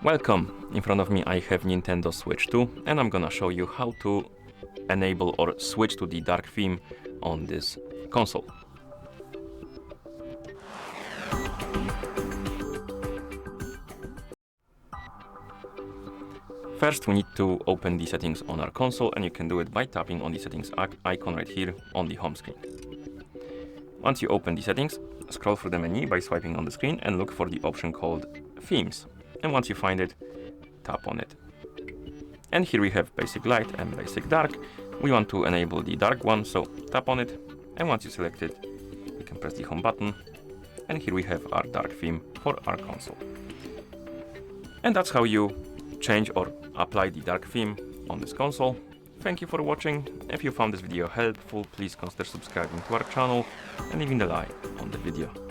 Welcome! In front of me I have Nintendo Switch 2 and I'm gonna show you how to enable or switch to the dark theme on this console. First we need to open the settings on our console, and you can do it by tapping on the settings icon right here on the home screen. Once you open the settings, scroll through the menu by swiping on the screen and look for the option called Themes. And once you find it, tap on it. And here we have Basic Light and Basic Dark. We want to enable the dark one, so tap on it. And once you select it, you can press the home button. And here we have our dark theme for our console. And that's how you change or apply the dark theme on this console. Thank you for watching. If you found this video helpful, please consider subscribing to our channel and leaving a like on the video.